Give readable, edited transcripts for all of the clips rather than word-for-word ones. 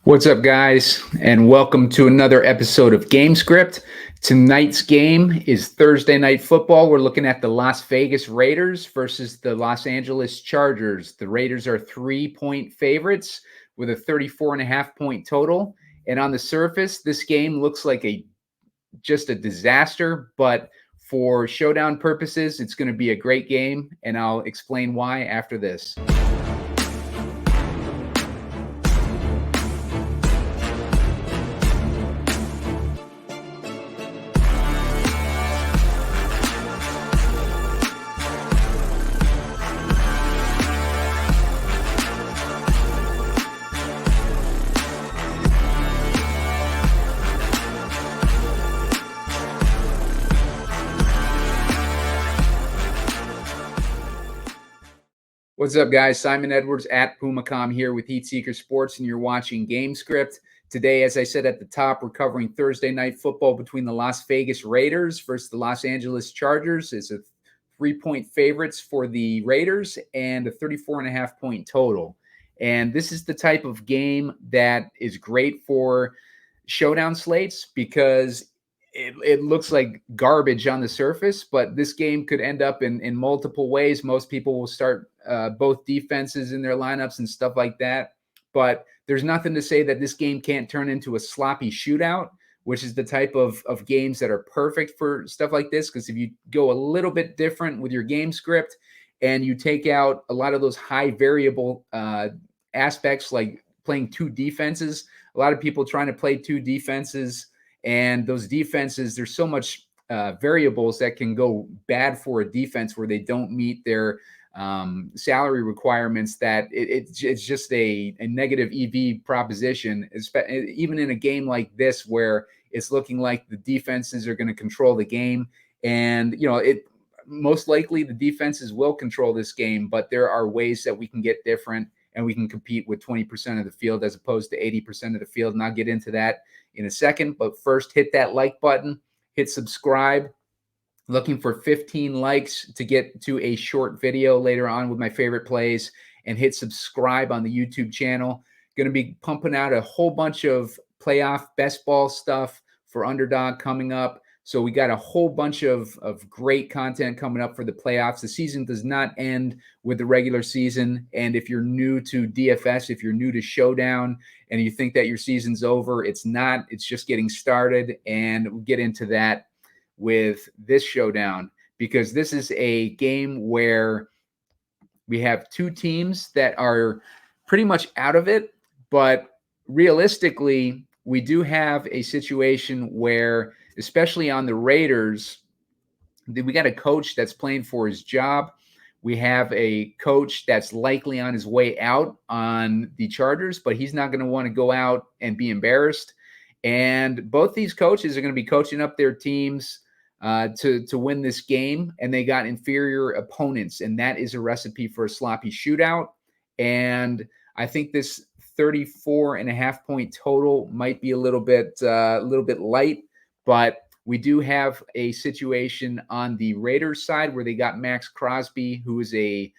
What's up, guys, and welcome to another episode of Gamescript. Tonight's game is Thursday Night Football. We're looking at the Las Vegas Raiders versus the Los Angeles Chargers. The Raiders are 3-point favorites with a 34.5-point total. And on the surface, this game looks like just a disaster, but for showdown purposes, it's going to be a great game, and I'll explain why after this. What's up, guys? Simon Edwards at Pumacom here with Heat Seeker Sports, and you're watching Gamescript. Today, as I said at the top, we're covering Thursday Night Football between the Las Vegas Raiders versus the Los Angeles Chargers. It's a 3-point favorites for the Raiders and a 34.5-point total. And this is the type of game that is great for showdown slates because it looks like garbage on the surface, but this game could end up in multiple ways. Most people will start both defenses in their lineups and stuff like that. But there's nothing to say that this game can't turn into a sloppy shootout, which is the type of games that are perfect for stuff like this. Because if you go a little bit different with your game script and you take out a lot of those high variable aspects like playing two defenses, a lot of people trying to play two defenses, and those defenses, there's so much variables that can go bad for a defense where they don't meet their salary requirements, that it's just a negative EV proposition, even in a game like this where it's looking like the defenses are going to control the game. And, most likely the defenses will control this game, but there are ways that we can get different and we can compete with 20% of the field as opposed to 80% of the field. And I'll get into that in a second. But first, hit that like button, hit subscribe. Looking for 15 likes to get to a short video later on with my favorite plays, and hit subscribe on the YouTube channel. Going to be pumping out a whole bunch of playoff best ball stuff for Underdog coming up. So we got a whole bunch of great content coming up for the playoffs. The season does not end with the regular season. And if you're new to DFS, if you're new to Showdown and you think that your season's over, it's not. It's just getting started. And we'll get into that with this showdown, because this is a game where we have two teams that are pretty much out of it. But realistically, we do have a situation where, especially on the Raiders, we got a coach that's playing for his job. We have a coach that's likely on his way out on the Chargers, but he's not going to want to go out and be embarrassed. And both these coaches are going to be coaching up their teams to win this game, and they got inferior opponents, and that is a recipe for a sloppy shootout. And I think this 34.5-point total might be a little bit light, but we do have a situation on the Raiders side where they got Max Crosby, who is a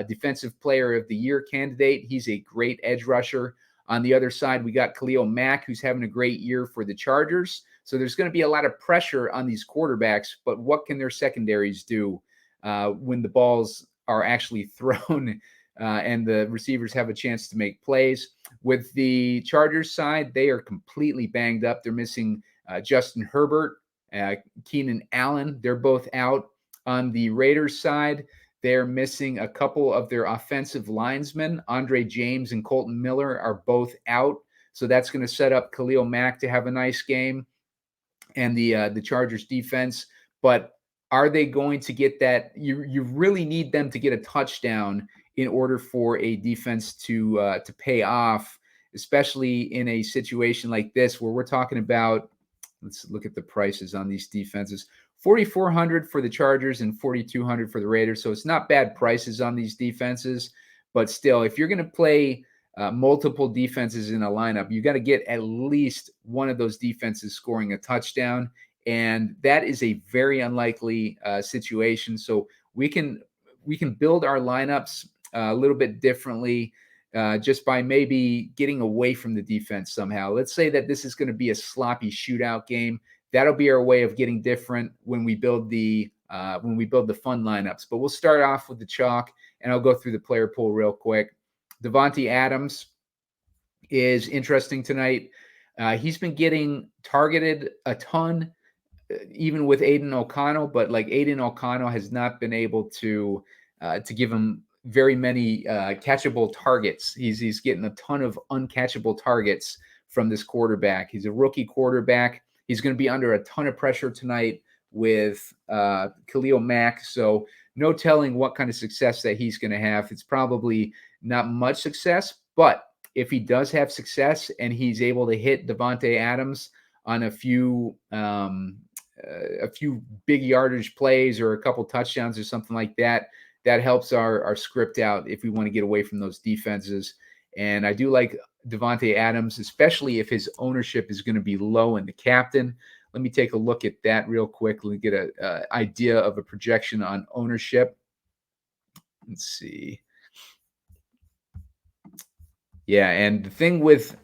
defensive player of the year candidate. He's a great edge rusher. On the other side, we got Khalil Mack, who's having a great year for the Chargers. So there's going to be a lot of pressure on these quarterbacks, but what can their secondaries do when the balls are actually thrown and the receivers have a chance to make plays? With the Chargers side, they are completely banged up. They're missing Justin Herbert, Keenan Allen. They're both out. On the Raiders side, they're missing a couple of their offensive linemen. Andre James and Colton Miller are both out. So that's going to set up Khalil Mack to have a nice game, and the Chargers defense. But are they going to get that? You really need them to get a touchdown in order for a defense to pay off, especially in a situation like this where we're talking about. Let's look at the prices on these defenses. $4,400 for the Chargers and $4,200 for the Raiders. So it's not bad prices on these defenses, but still, if you're going to play multiple defenses in a lineup, you got to get at least one of those defenses scoring a touchdown, and that is a very unlikely situation. So we can build our lineups a little bit differently just by maybe getting away from the defense somehow. Let's say that this is going to be a sloppy shootout game. That'll be our way of getting different when we build the fun lineups. But we'll start off with the chalk, and I'll go through the player pool real quick. Davante Adams is interesting tonight. He's been getting targeted a ton, even with Aiden O'Connell, but like Aiden O'Connell has not been able to give him very many catchable targets. He's getting a ton of uncatchable targets from this quarterback. He's a rookie quarterback. He's going to be under a ton of pressure tonight with Khalil Mack. So no telling what kind of success that he's going to have. It's probably not much success, but if he does have success and he's able to hit Davante Adams on a few big yardage plays or a couple touchdowns or something like that, that helps our script out if we want to get away from those defenses. And I do like Davante Adams, especially if his ownership is going to be low in the captain. Let me take a look at that real quick. Let me get an idea of a projection on ownership. Let's see. Yeah, and the thing with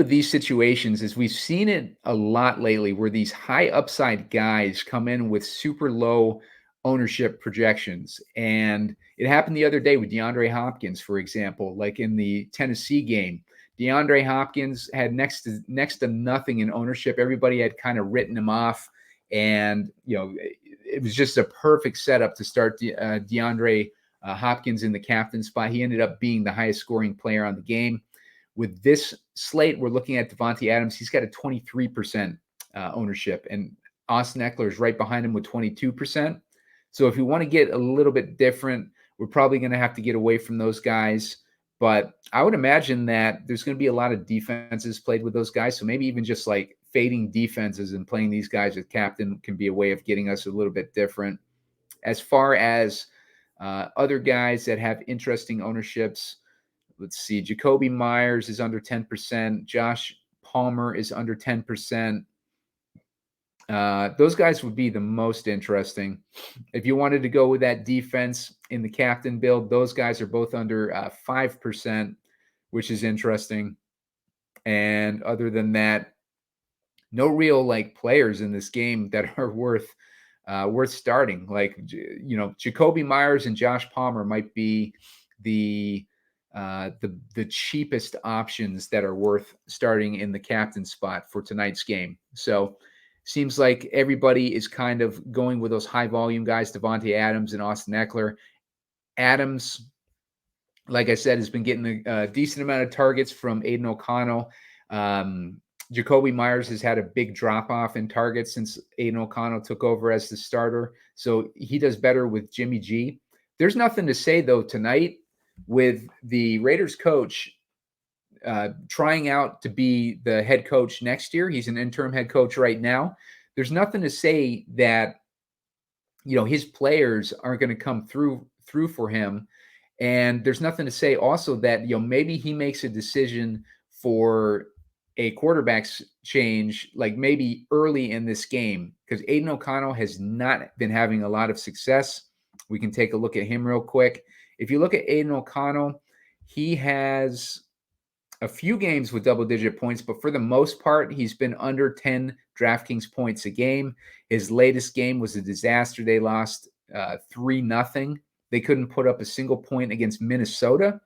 these situations is we've seen it a lot lately where these high upside guys come in with super low ownership projections. And it happened the other day with DeAndre Hopkins, for example, like in the Tennessee game. DeAndre Hopkins had next to nothing in ownership. Everybody had kind of written him off, and it was just a perfect setup to start DeAndre Hopkins in the captain spot. He ended up being the highest scoring player on the game. With this slate, we're looking at Davante Adams. He's got a 23% ownership, and Austin Ekeler is right behind him with 22%. So if you want to get a little bit different, we're probably going to have to get away from those guys. But I would imagine that there's going to be a lot of defenses played with those guys. So maybe even just like fading defenses and playing these guys with captain can be a way of getting us a little bit different. As far as other guys that have interesting ownerships, let's see. Jakobi Meyers is under 10%. Josh Palmer is under 10%. Those guys would be the most interesting. If you wanted to go with that defense in the captain build, those guys are both under 5%, which is interesting. And other than that, no real like players in this game that are worth starting. Like, Jakobi Meyers and Josh Palmer might be the cheapest options that are worth starting in the captain spot for tonight's game. So seems like everybody is kind of going with those high volume guys, Davante Adams and Austin Ekeler. Adams, like I said, has been getting a decent amount of targets from Aiden O'Connell. Jakobi Meyers has had a big drop-off in targets since Aiden O'Connell took over as the starter. So he does better with Jimmy G. There's nothing to say, though, tonight with the Raiders coach trying out to be the head coach next year. He's an interim head coach right now. There's nothing to say that, his players aren't going to come through for him. And there's nothing to say also that, maybe he makes a decision for a quarterback's change, like maybe early in this game, because Aiden O'Connell has not been having a lot of success. We can take a look at him real quick. If you look at Aiden O'Connell, he has a few games with double-digit points, but for the most part, he's been under 10 DraftKings points a game. His latest game was a disaster. They lost 3-0. They couldn't put up a single point against Minnesota,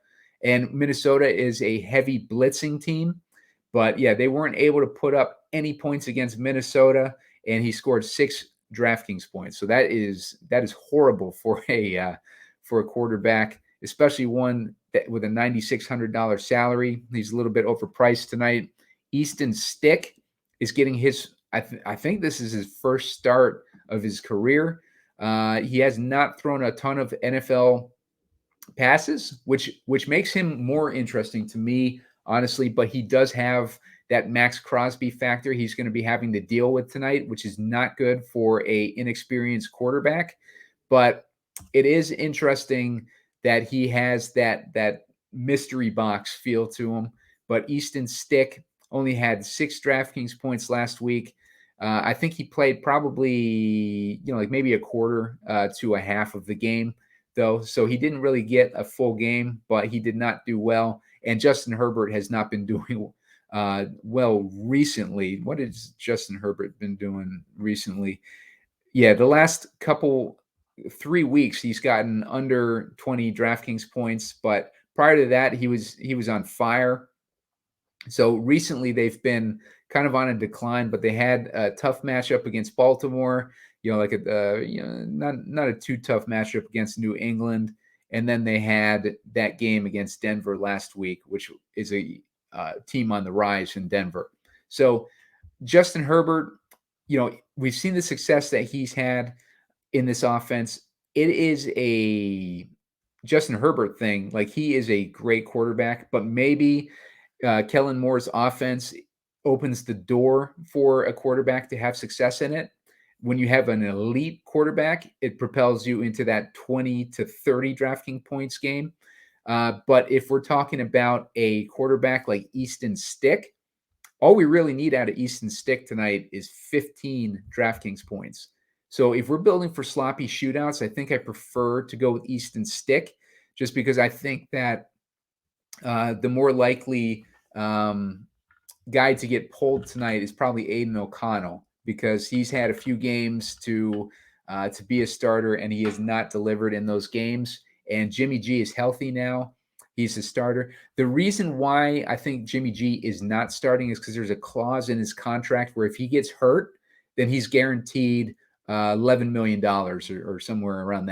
and Minnesota is a heavy blitzing team. But, yeah, they weren't able to put up any points against Minnesota, and he scored 6 DraftKings points. So that is horrible for a quarterback, especially one that with a $9,600 salary. He's a little bit overpriced tonight. Easton Stick is getting his I think this is his first start of his career. He has not thrown a ton of NFL passes, which makes him more interesting to me, honestly, but he does have that Max Crosby factor he's going to be having to deal with tonight, which is not good for a inexperienced quarterback. But it is interesting that he has that mystery box feel to him. But Easton Stick only had 6 DraftKings points last week. I think he played probably, like maybe a quarter to a half of the game though, so he didn't really get a full game, but he did not do well. And Justin Herbert has not been doing well recently. What has Justin Herbert been doing recently? Yeah, the last 3 weeks he's gotten under 20 DraftKings points, but prior to that he was on fire. So recently they've been kind of on a decline, but they had a tough matchup against Baltimore, like not a too tough matchup against New England, and then they had that game against Denver last week, which is a team on the rise in Denver. So Justin Herbert, we've seen the success that he's had in this offense. It is a Justin Herbert thing. Like, he is a great quarterback, but maybe Kellen Moore's offense opens the door for a quarterback to have success in it. When you have an elite quarterback, it propels you into that 20 to 30 DraftKings points game. But if we're talking about a quarterback like Easton Stick, all we really need out of Easton Stick tonight is 15 DraftKings points. So if we're building for sloppy shootouts, I think I prefer to go with Easton Stick, just because I think that the more likely guy to get pulled tonight is probably Aiden O'Connell, because he's had a few games to be a starter, and he has not delivered in those games. And Jimmy G is healthy now. He's a starter. The reason why I think Jimmy G is not starting is because there's a clause in his contract where if he gets hurt, then he's guaranteed $11 million or somewhere around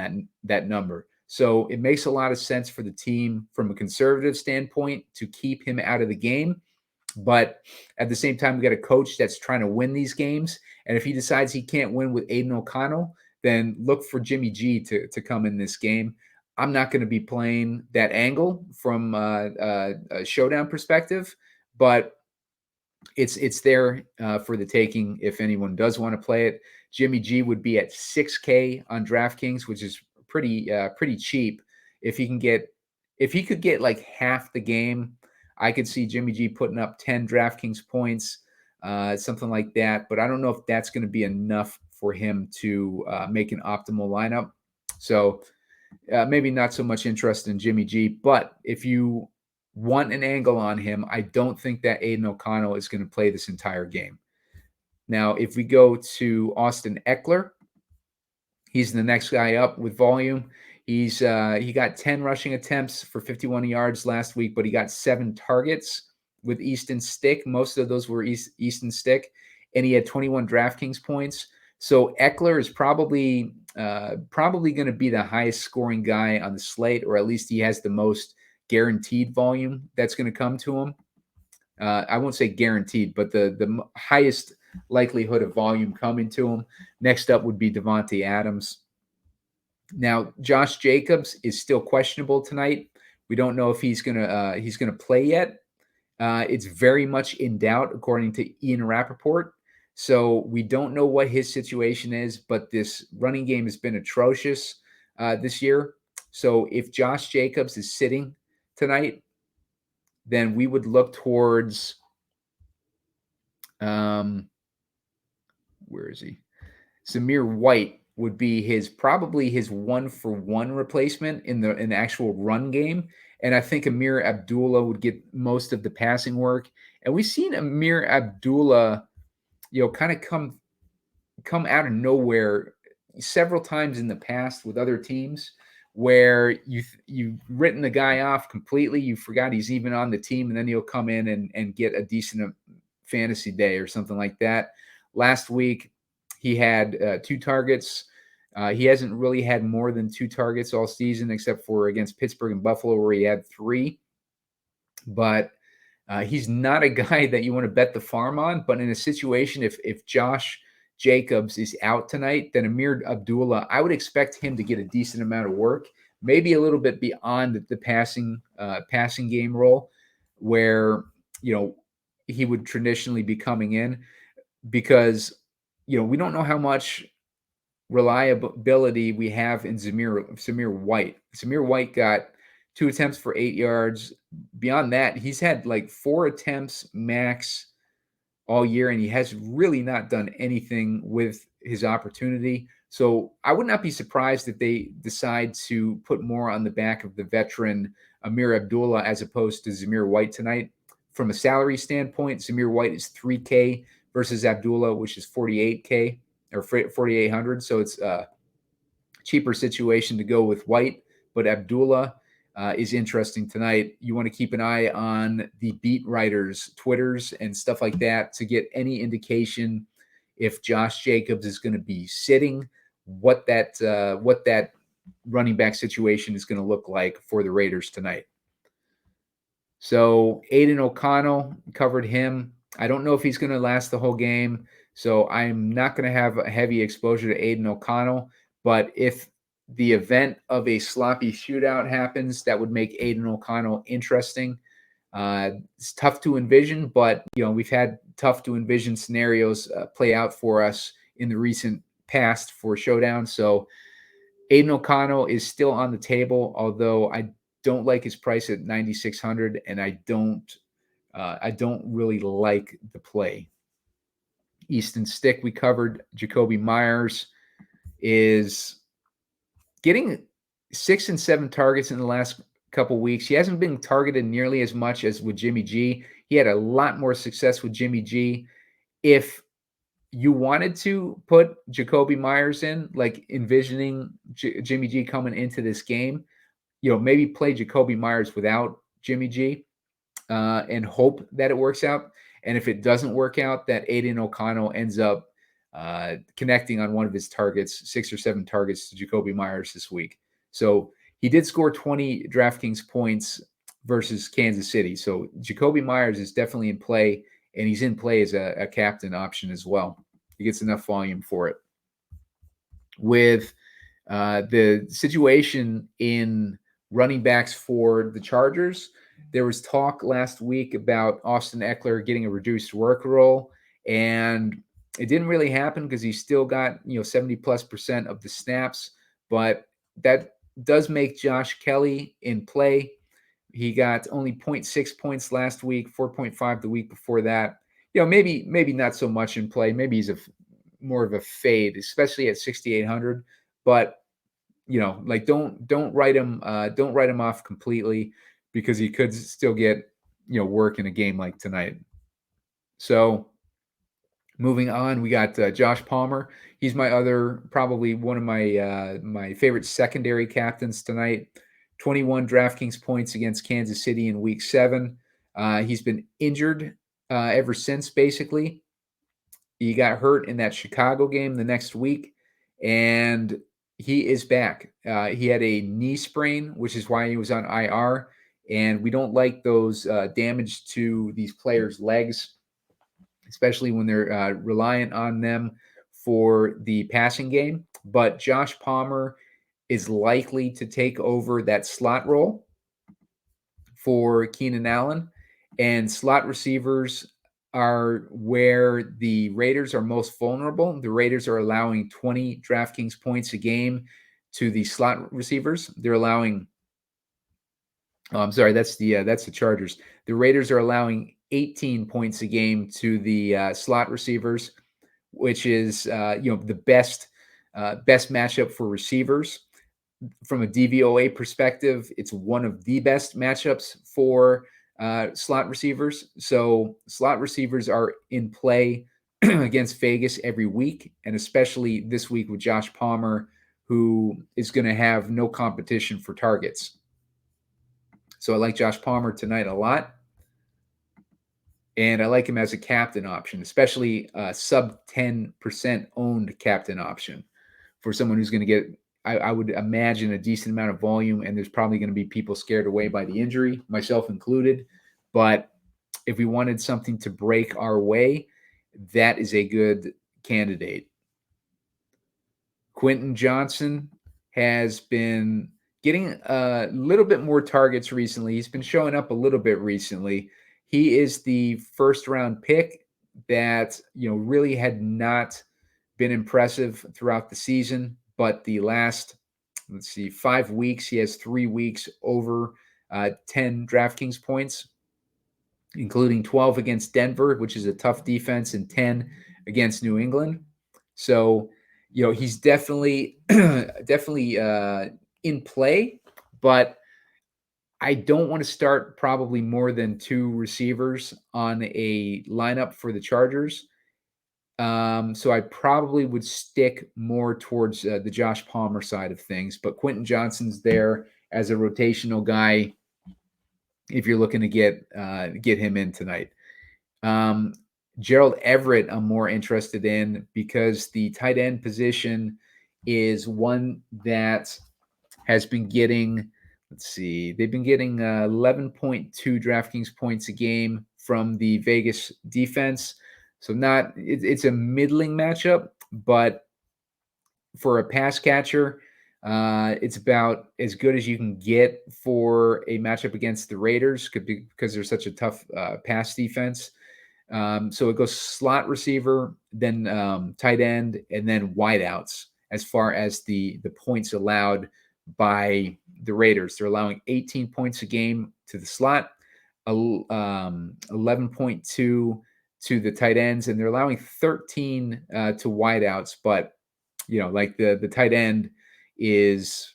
that number. So it makes a lot of sense for the team from a conservative standpoint to keep him out of the game. But at the same time, we got a coach that's trying to win these games. And if he decides he can't win with Aiden O'Connell, then look for Jimmy G to come in this game. I'm not going to be playing that angle from a showdown perspective, but it's there for the taking if anyone does want to play it. Jimmy G would be at $6K on DraftKings, which is pretty cheap. If he could get like half the game, I could see Jimmy G putting up 10 DraftKings points, something like that. But I don't know if that's going to be enough for him to make an optimal lineup. So maybe not so much interest in Jimmy G. But if you want an angle on him, I don't think that Aiden O'Connell is going to play this entire game. Now, if we go to Austin Ekeler, he's the next guy up with volume. He got 10 rushing attempts for 51 yards last week, but he got 7 targets with Easton Stick. Most of those were Easton Stick, and he had 21 DraftKings points. So Ekeler is probably going to be the highest scoring guy on the slate, or at least he has the most guaranteed volume that's going to come to him. I won't say guaranteed, but the highest likelihood of volume coming to him. Next up would be Davante Adams. Now, Josh Jacobs is still questionable tonight. We don't know if he's gonna play yet. It's very much in doubt, according to Ian Rappaport. So we don't know what his situation is, but this running game has been atrocious this year. So if Josh Jacobs is sitting tonight, then we would look towards where is he? Zamir White would be probably his 1-for-1 replacement in the actual run game. And I think Amir Abdullah would get most of the passing work. And we've seen Amir Abdullah, kind of come out of nowhere several times in the past with other teams, where you've written the guy off completely. You forgot he's even on the team, and then he'll come in and get a decent fantasy day or something like that. Last week, he had 2 targets. He hasn't really had more than 2 targets all season, except for against Pittsburgh and Buffalo, where he had 3. But he's not a guy that you want to bet the farm on. But in a situation, if Josh Jacobs is out tonight, then Amir Abdullah, I would expect him to get a decent amount of work, maybe a little bit beyond the passing game role, where he would traditionally be coming in, because we don't know how much reliability we have in Zamir White. Zamir White got 2 attempts for 8 yards. Beyond that, he's had like 4 attempts max all year, and he has really not done anything with his opportunity. So I would not be surprised if they decide to put more on the back of the veteran Amir Abdullah as opposed to Zamir White tonight. From a salary standpoint, Zamir White is $3K versus Abdullah, which is $48K or $4,800. So it's a cheaper situation to go with White, but Abdullah is interesting tonight. You want to keep an eye on the beat writers' Twitters and stuff like that to get any indication if Josh Jacobs is going to be sitting, what that running back situation is going to look like for the Raiders tonight. So Aiden O'Connell, covered him. I don't know if he's going to last the whole game, so I'm not going to have a heavy exposure to Aiden O'Connell. But if the event of a sloppy shootout happens, that would make Aiden O'Connell interesting. It's tough to envision, but we've had tough to envision scenarios play out for us in the recent past for Showdown. So Aiden O'Connell is still on the table, although I don't like his price at 9,600, and I don't really like the play. Easton Stick, we covered. Jakobi Meyers is getting 6 and 7 targets in the last couple weeks. He hasn't been targeted nearly as much as with Jimmy G. He had a lot more success with Jimmy G. If you wanted to put Jakobi Meyers in, like envisioning Jimmy G coming into this game, maybe play Jakobi Meyers without Jimmy G and hope that it works out. And if it doesn't work out, that Aiden O'Connell ends up connecting on one of his targets, 6 or 7 targets to Jakobi Meyers this week. So he did score 20 DraftKings points versus Kansas City. So Jakobi Meyers is definitely in play, and he's in play as a captain option as well. He gets enough volume for it. With the situation in running backs for the Chargers, there was talk last week about Austin Ekeler getting a reduced work role, and it didn't really happen because he still got 70+% of the snaps, but that does make Josh Kelly in play. He got only 0.6 points last week, 4.5 the week before that. Maybe not so much in play. Maybe he's more of a fade, especially at 6,800. But don't write him off completely, because he could still get work in a game like tonight. So moving on, we got Josh Palmer. He's probably one of my favorite secondary captains tonight. 21 DraftKings points against Kansas City in Week 7. He's been injured ever since, basically. He got hurt in that Chicago game the next week, and he is back. He had a knee sprain, which is why he was on IR, and we don't like those damage to these players' legs, especially when they're reliant on them for the passing game. But Josh Palmer is likely to take over that slot role for Keenan Allen, and slot receivers are where the Raiders are most vulnerable. The Raiders are allowing 20 DraftKings points a game to the slot receivers. They're allowing that's the Chargers. The Raiders are allowing 18 points a game to the slot receivers, which is the best matchup for receivers. From a DVOA perspective, it's one of the best matchups for slot receivers. So slot receivers are in play against Vegas every week, and especially this week with Josh Palmer, who is going to have no competition for targets. So I like Josh Palmer tonight a lot, and I like him as a captain option, especially a sub 10% owned captain option for someone who's going to get, I would imagine, a decent amount of volume, and there's probably going to be people scared away by the injury, myself included. But if we wanted something to break our way, that is a good candidate. Quentin Johnson has been getting a little bit more targets recently. He's been showing up a little bit recently. He is the first-round pick that really had not been impressive throughout the season, but the last 5 weeks, he has 3 weeks over 10 DraftKings points, including 12 against Denver, which is a tough defense, and 10 against New England. So he's definitely definitely in play, but I don't want to start probably more than 2 receivers on a lineup for the Chargers. So I probably would stick more towards the Josh Palmer side of things, but Quentin Johnston's there as a rotational guy if you're looking to get him in tonight. Gerald Everett, I'm more interested in because the tight end position is one that has been getting, let's see, they've been getting 11.2 DraftKings points a game from the Vegas defense. So it's a middling matchup, but for a pass catcher, it's about as good as you can get for a matchup against the Raiders because they're such a tough pass defense. So it goes slot receiver, then tight end, and then wideouts as far as the points allowed by the Raiders. They're allowing 18 points a game to the slot, 11.2 to the tight ends, and they're allowing 13 to wideouts. But like the tight end is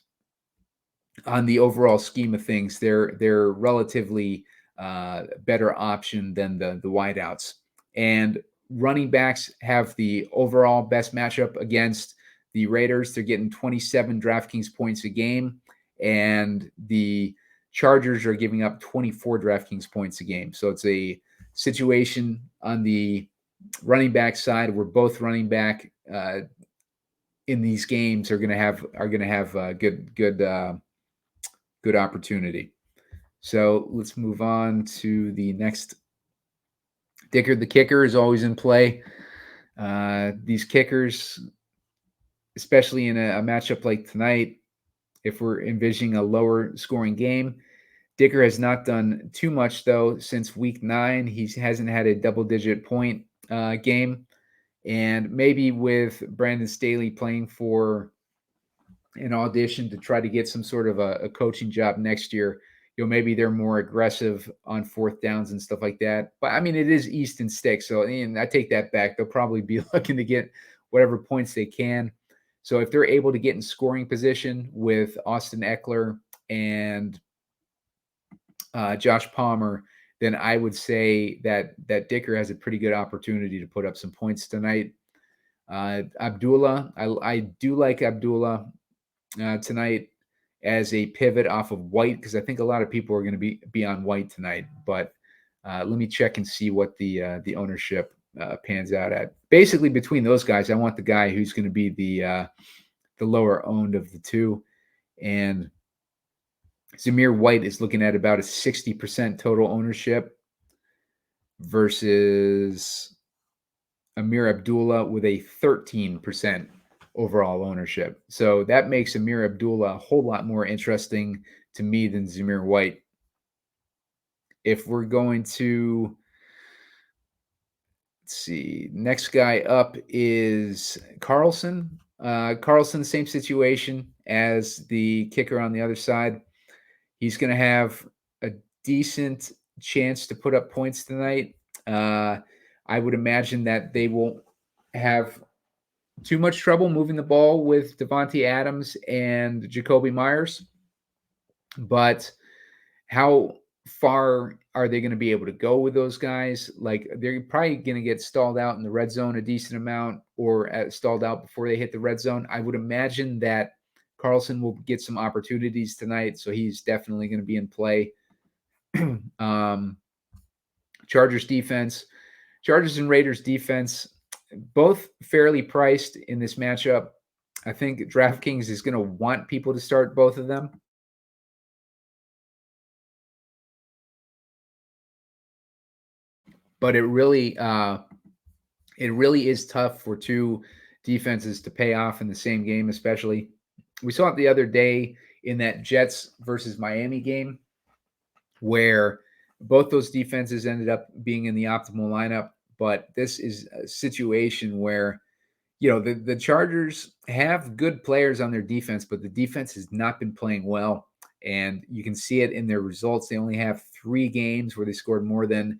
on the overall scheme of things, they're relatively better option than the wideouts. And running backs have the overall best matchup against the Raiders. They're getting 27 DraftKings points a game, and the Chargers are giving up 24 DraftKings points a game. So it's a situation on the running back side where both running back in these games are going to have good opportunity. So let's move on to the next. Dicker the kicker is always in play. These kickers, especially in a matchup like tonight, if we're envisioning a lower scoring game, Dicker has not done too much though since week 9. He hasn't had a double-digit point game, and maybe with Brandon Staley playing for an audition to try to get some sort of a coaching job next year, maybe they're more aggressive on 4th downs and stuff like that. But I mean, it is Easton Stick, so I take that back. They'll probably be looking to get whatever points they can. So if they're able to get in scoring position with Austin Ekeler and Josh Palmer, then I would say that Dicker has a pretty good opportunity to put up some points tonight. Abdullah, I do like Abdullah tonight as a pivot off of White, because I think a lot of people are going to be on White tonight. But let me check and see what the ownership pans out at. Basically, between those guys, I want the guy who's going to be the lower owned of the two. And Zamir White is looking at about a 60% total ownership versus Amir Abdullah with a 13% overall ownership. So that makes Amir Abdullah a whole lot more interesting to me than Zamir White. If we're going to, let's see, next guy up is Carlson. Carlson, same situation as the kicker on the other side. He's going to have a decent chance to put up points tonight. I would imagine that they won't have too much trouble moving the ball with Davante Adams and Jakobi Meyers. But how far are they going to be able to go with those guys? Like, they're probably going to get stalled out in the red zone a decent amount, or stalled out before they hit the red zone. I would imagine that Carlson will get some opportunities tonight, so he's definitely going to be in play. Chargers defense, Chargers and Raiders defense, both fairly priced in this matchup. I think DraftKings is going to want people to start both of them. But it really is tough for two defenses to pay off in the same game, especially. We saw it the other day in that Jets versus Miami game, where both those defenses ended up being in the optimal lineup. But this is a situation where, the Chargers have good players on their defense, but the defense has not been playing well. And you can see it in their results. They only have 3 games where they scored more than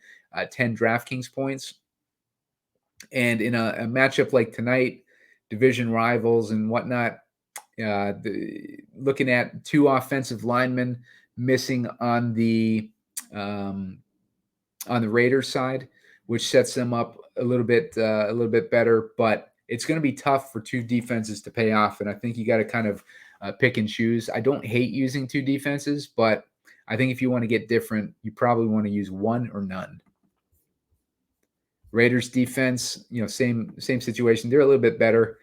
10 DraftKings points. And in a matchup like tonight, division rivals and whatnot. Looking at 2 offensive linemen missing on the Raiders side, which sets them up a little bit better. But it's going to be tough for 2 defenses to pay off, and I think you got to kind of pick and choose. I don't hate using 2 defenses, but I think if you want to get different, you probably want to use one or none. Raiders defense, same situation. They're a little bit better.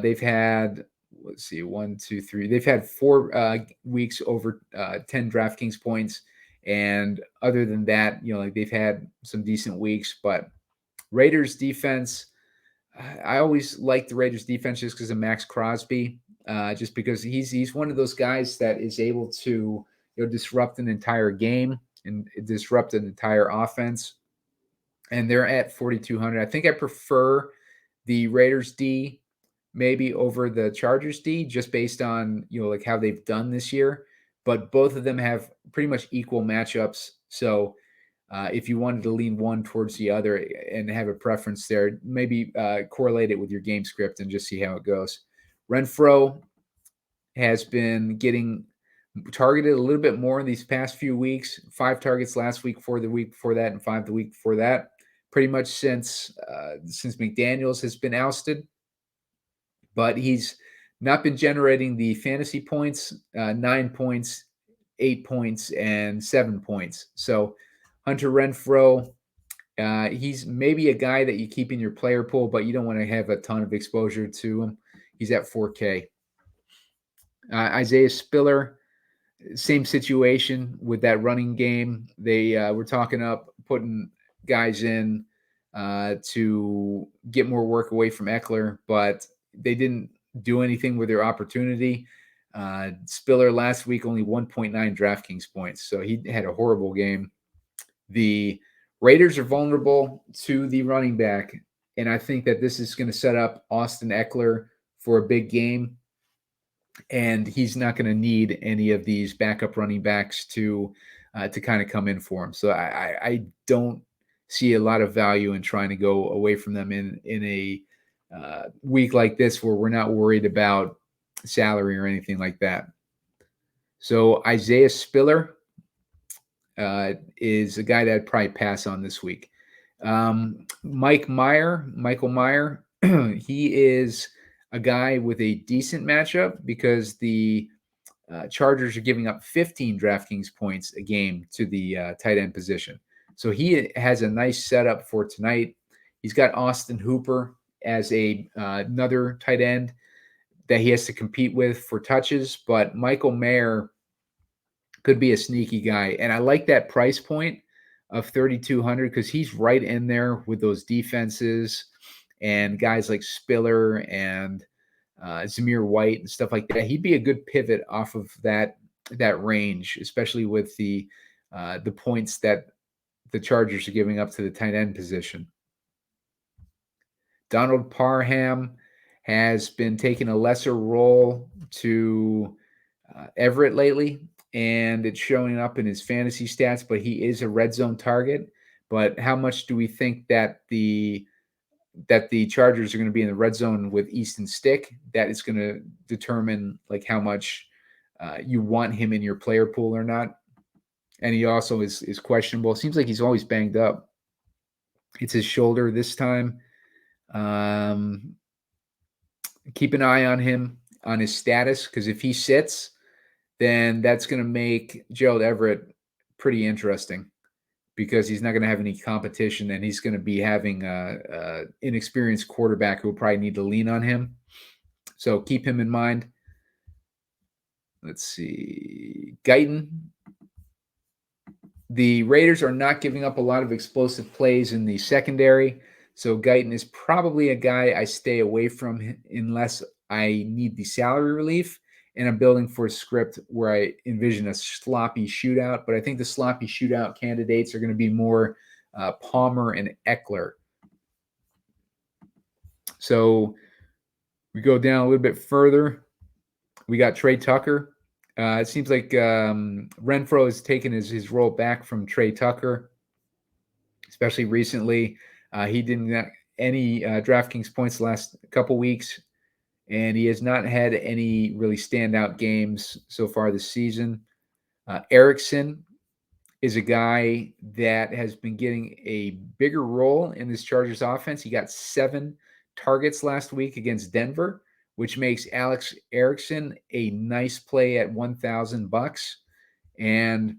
They've had, let's see, 1, 2, 3. They've had 4 weeks over 10 DraftKings points. And other than that, they've had some decent weeks. But Raiders defense, I always like the Raiders defense just because of Max Crosby, just because he's one of those guys that is able to disrupt an entire game and disrupt an entire offense. And they're at 4,200. I think I prefer the Raiders D maybe over the Chargers D, just based on like how they've done this year. But both of them have pretty much equal matchups. So if you wanted to lean one towards the other and have a preference there, maybe correlate it with your game script and just see how it goes. Renfrow has been getting targeted a little bit more in these past few weeks. 5 targets last week, 4 the week before that, and 5 the week before that. Pretty much since McDaniels has been ousted. But he's not been generating the fantasy points, 9 points, 8 points, and 7 points. So Hunter Renfrow, he's maybe a guy that you keep in your player pool, but you don't want to have a ton of exposure to him. He's at 4K. Isaiah Spiller, same situation with that running game. They were talking up putting guys in to get more work away from Ekeler, but they didn't do anything with their opportunity. Spiller last week only 1.9 DraftKings points, so he had a horrible game. The Raiders are vulnerable to the running back, and I think that this is going to set up Austin Ekeler for a big game, and he's not going to need any of these backup running backs to kind of come in for him. So I don't see a lot of value in trying to go away from them in a week like this where we're not worried about salary or anything like that. So Isaiah Spiller is a guy that I'd probably pass on this week. Michael Meyer, he is a guy with a decent matchup because the Chargers are giving up 15 DraftKings points a game to the tight end position. So he has a nice setup for tonight. He's got Austin Hooper as another tight end that he has to compete with for touches, but Michael Mayer could be a sneaky guy. And I like that price point of 3,200 because he's right in there with those defenses and guys like Spiller and Zamir White and stuff like that. He'd be a good pivot off of that range, especially with the points that the Chargers are giving up to the tight end position. Donald Parham has been taking a lesser role to Everett lately, and it's showing up in his fantasy stats, but he is a red zone target. But how much do we think that the Chargers are going to be in the red zone with Easton Stick? That is going to determine like how much you want him in your player pool or not. And he also is questionable. It seems like he's always banged up. It's his shoulder this time. Keep an eye on him, on his status, because if he sits, then that's going to make Gerald Everett pretty interesting because he's not going to have any competition and he's going to be having an inexperienced quarterback who will probably need to lean on him. So keep him in mind. Let's see. Guyton. The Raiders are not giving up a lot of explosive plays in the secondary. So Guyton is probably a guy I stay away from unless I need the salary relief and I'm building for a script where I envision a sloppy shootout. But I think the sloppy shootout candidates are going to be more Palmer and Ekeler. So we go down a little bit further. We got Trey Tucker. It seems like Renfrow has taken his role back from Trey Tucker, especially recently. He didn't get any DraftKings points the last couple weeks. and he has not had any really standout games so far this season. Erickson is a guy that has been getting a bigger role in this Chargers offense. He got 7 targets last week against Denver, which makes Alex Erickson a nice play at $1,000. And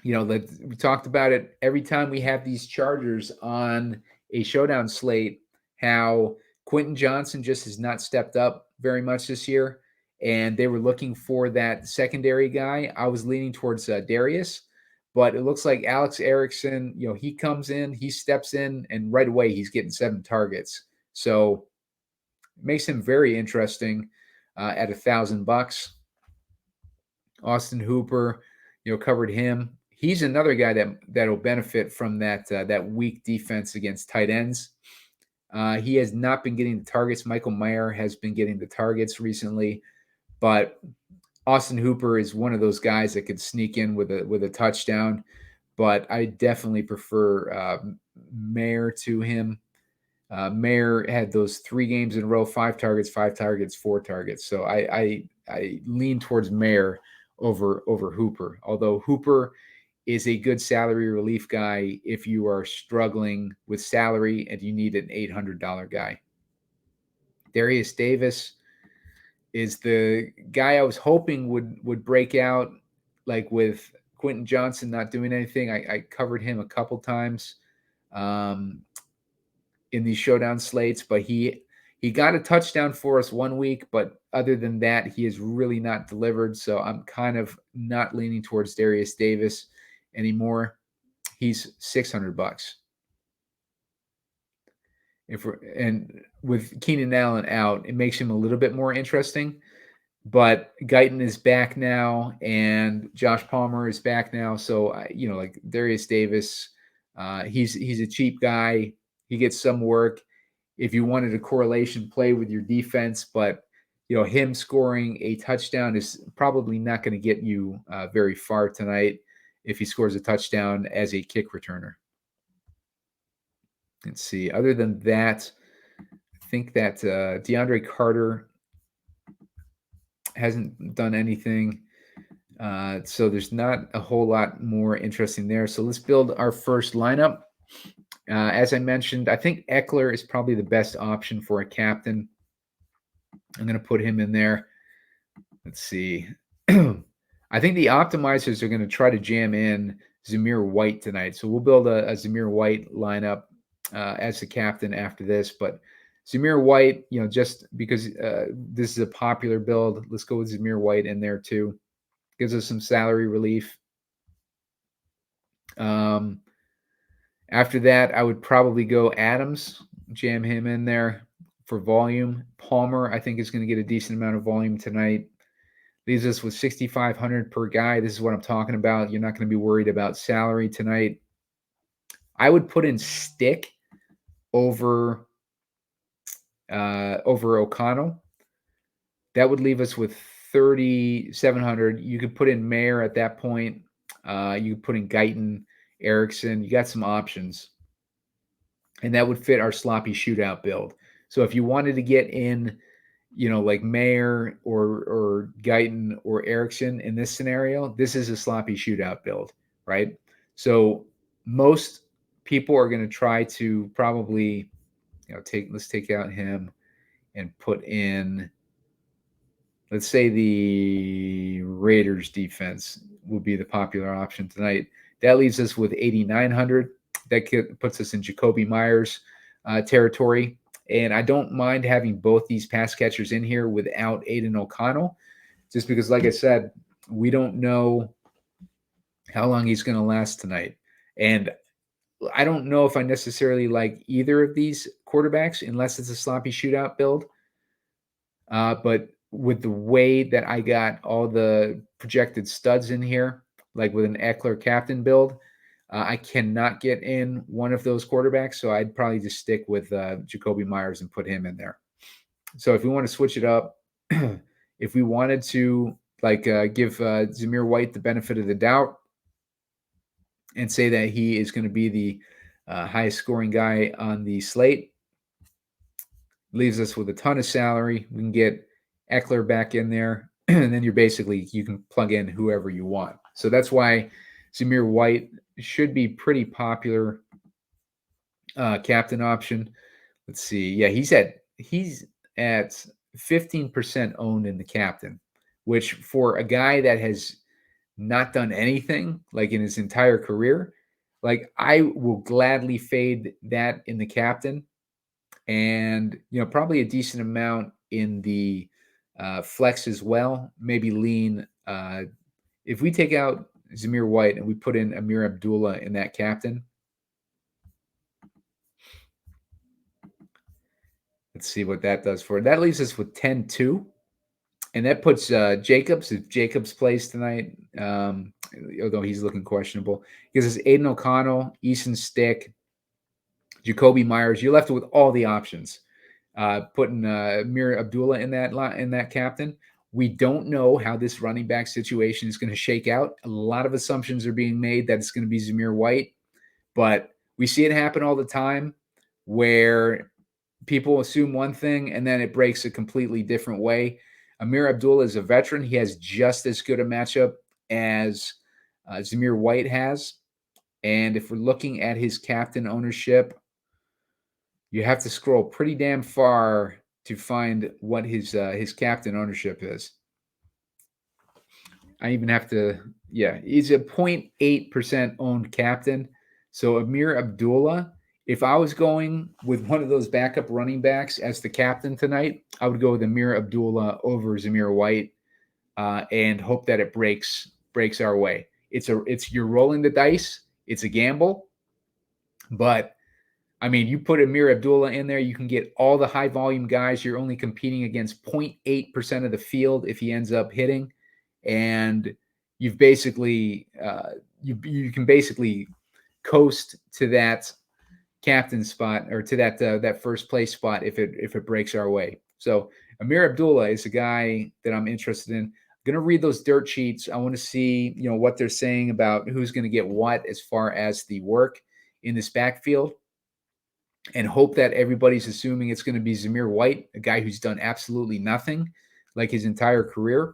we talked about it every time we have these Chargers on a showdown slate, how Quentin Johnson just has not stepped up very much this year, and they were looking for that secondary guy. I was leaning towards Darius, but it looks like Alex Erickson, he comes in, he steps in, and right away he's getting 7 targets. So it makes him very interesting at $1,000. Austin Hooper, covered him. He's another guy that'll benefit from that weak defense against tight ends. He has not been getting the targets. Michael Mayer has been getting the targets recently, but Austin Hooper is one of those guys that could sneak in with a touchdown. But I definitely prefer Mayer to him. Mayer had those 3 games in a row, 5 targets, 4 targets. So I lean towards Mayer over Hooper. Although Hooper is a good salary relief guy if you are struggling with salary and you need an $800 guy. Darius Davis is the guy I was hoping would break out, like with Quentin Johnson not doing anything. I covered him a couple times in these showdown slates, but he got a touchdown for us one week, but other than that, he has really not delivered. So I'm kind of not leaning towards Darius Davis anymore. He's $600. And with Keenan Allen out, it makes him a little bit more interesting. But Guyton is back now, and Josh Palmer is back now. So like Darius Davis, he's a cheap guy. He gets some work. If you wanted a correlation play with your defense, but him scoring a touchdown is probably not going to get you very far tonight if he scores a touchdown as a kick returner. Let's see. Other than that, I think that DeAndre Carter hasn't done anything. So there's not a whole lot more interesting there. So let's build our first lineup. As I mentioned, I think Ekeler is probably the best option for a captain. I'm going to put him in there. Let's see. I think the optimizers are going to try to jam in Zamir White tonight. So we'll build a Zamir White lineup as the captain after this. But Zamir White, just because this is a popular build, let's go with Zamir White in there too. Gives us some salary relief. After that, I would probably go Adams, jam him in there for volume. Palmer, I think, is going to get a decent amount of volume tonight. Leaves us with $6,500 per guy. This is what I'm talking about. You're not going to be worried about salary tonight. I would put in Stick over O'Connell. That would leave us with $3,700. You could put in Mayer at that point. You could put in Guyton, Erickson. You got some options. And that would fit our sloppy shootout build. So if you wanted to get in, like Mayer or Guyton or Erickson in this scenario, this is a sloppy shootout build, right? So most people are going to try to probably, let's take out him and put in, let's say the Raiders defense will be the popular option tonight. That leaves us with $8,900. That puts us in Jakobi Meyers territory. And I don't mind having both these pass catchers in here without Aiden O'Connell, just because, like I said, we don't know how long he's going to last tonight. And I don't know if I necessarily like either of these quarterbacks unless it's a sloppy shootout build. But with the way that I got all the projected studs in here, like with an Ekeler captain build, I cannot get in one of those quarterbacks, so I'd probably just stick with Jakobi Meyers and put him in there. So if we want to switch it up, if we wanted to give Zamir White the benefit of the doubt and say that he is going to be the highest scoring guy on the slate, leaves us with a ton of salary. We can get Ekeler back in there, and then you can plug in whoever you want. So that's why Zamir White should be pretty popular captain option. Let's see. Yeah, he's at 15% owned in the captain, which for a guy that has not done anything like in his entire career, like I will gladly fade that in the captain, and probably a decent amount in the flex as well. Maybe lean if we take out Zamir White and we put in Amir Abdullah in that captain. Let's see what that does for it. That leaves us with 10-2. And that puts Jacobs, if Jacobs plays tonight, although he's looking questionable, gives us Aiden O'Connell, Easton Stick, Jakobi Meyers. You're left with all the options. Putting Amir Abdullah in that captain. We don't know how this running back situation is going to shake out. A lot of assumptions are being made that it's going to be Zamir White, but we see it happen all the time where people assume one thing and then it breaks a completely different way. Amir Abdullah is a veteran. He has just as good a matchup as Zamir White has. And if we're looking at his captain ownership, you have to scroll pretty damn far to find what his captain ownership is. I even have to, he's a 0.8% owned captain. So Amir Abdullah, if I was going with one of those backup running backs as the captain tonight, I would go with Amir Abdullah over Zamir White and hope that it breaks our way. It's you're rolling the dice. It's a gamble, but I mean, you put Amir Abdullah in there, you can get all the high volume guys. You're only competing against 0.8% of the field if he ends up hitting, and you've basically you can basically coast to that captain spot or to that first place spot if it breaks our way. So Amir Abdullah is a guy that I'm interested in. I'm gonna read those dirt sheets. I want to see what they're saying about who's going to get what as far as the work in this backfield, and hope that everybody's assuming it's going to be Zamir White, a guy who's done absolutely nothing like his entire career.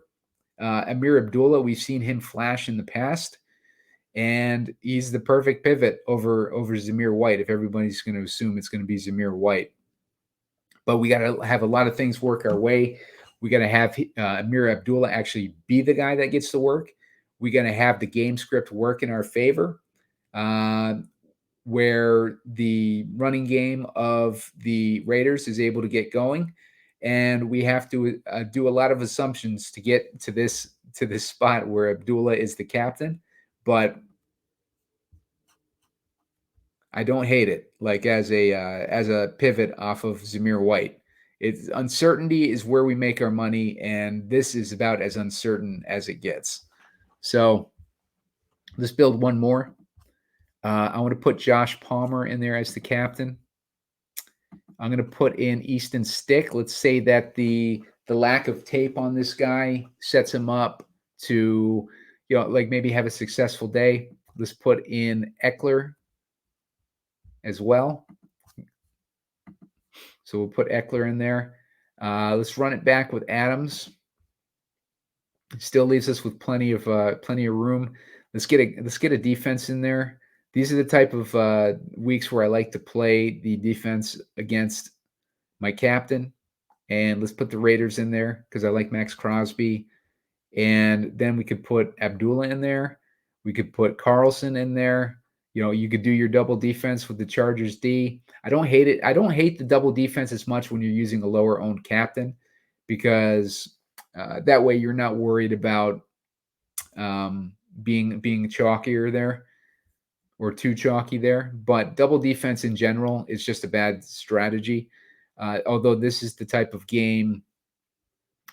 Amir Abdullah, we've seen him flash in the past, and he's the perfect pivot over Zamir White if everybody's going to assume it's going to be Zamir White. But we got to have a lot of things work our way. We got to have Amir Abdullah actually be the guy that gets the work. We got to have the game script work in our favor, where the running game of the Raiders is able to get going, and we have to do a lot of assumptions to get to this spot where Abdullah is the captain. But I don't hate it, like as a pivot off of Zamir White. It's uncertainty is where we make our money, and this is about as uncertain as it gets. So let's build one more. I want to put Josh Palmer in there as the captain. I'm going to put in Easton Stick. Let's say that the lack of tape on this guy sets him up to, like maybe have a successful day. Let's put in Ekeler as well. So we'll put Ekeler in there. Let's run it back with Adams. Still leaves us with plenty of room. Let's get a defense in there. These are the type of weeks where I like to play the defense against my captain. And let's put the Raiders in there because I like Max Crosby. And then we could put Abdullah in there. We could put Carlson in there. You could do your double defense with the Chargers D. I don't hate it. I don't hate the double defense as much when you're using a lower owned captain, because that way you're not worried about being chalkier there or too chalky there. But double defense in general is just a bad strategy. Although this is the type of game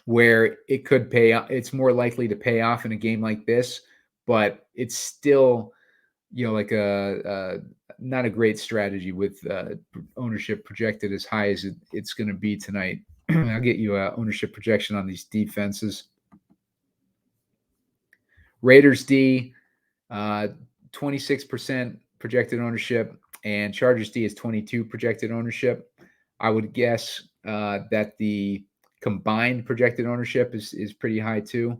where it could pay off. It's more likely to pay off in a game like this, but it's still, like not a great strategy with ownership projected as high as it's going to be tonight. I'll get you a ownership projection on these defenses. Raiders D, 26% projected ownership, and Chargers D is 22 projected ownership. I would guess that the combined projected ownership is pretty high too.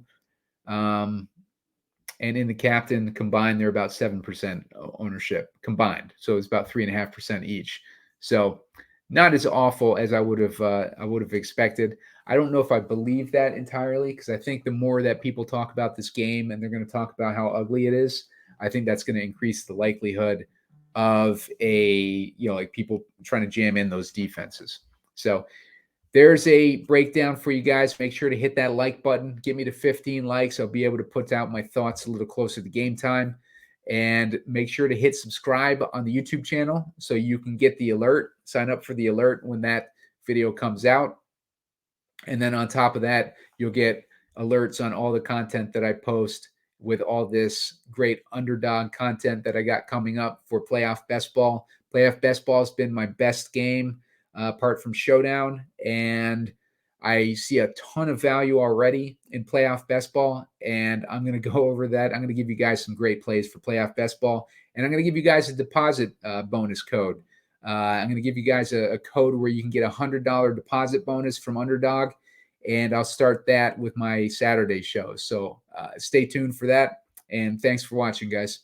And in the captain combined, they're about 7% ownership combined. So it's about 3.5% each. So not as awful as I would have expected. I don't know if I believe that entirely, because I think the more that people talk about this game and they're going to talk about how ugly it is, I think that's going to increase the likelihood of like people trying to jam in those defenses. So there's a breakdown for you guys. Make sure to hit that like button. Get me to 15 likes. I'll be able to put out my thoughts a little closer to game time. And make sure to hit subscribe on the YouTube channel so you can get the alert. Sign up for the alert when that video comes out. And then on top of that, you'll get alerts on all the content that I post with all this great underdog content that I got coming up for playoff best ball. Playoff best ball has been my best game apart from Showdown, and I see a ton of value already in playoff best ball, and I'm going to go over that. I'm going to give you guys some great plays for playoff best ball, and I'm going to give you guys a deposit bonus code. I'm going to give you guys a code where you can get a $100 deposit bonus from Underdog, and I'll start that with my Saturday show. So stay tuned for that, and thanks for watching, guys.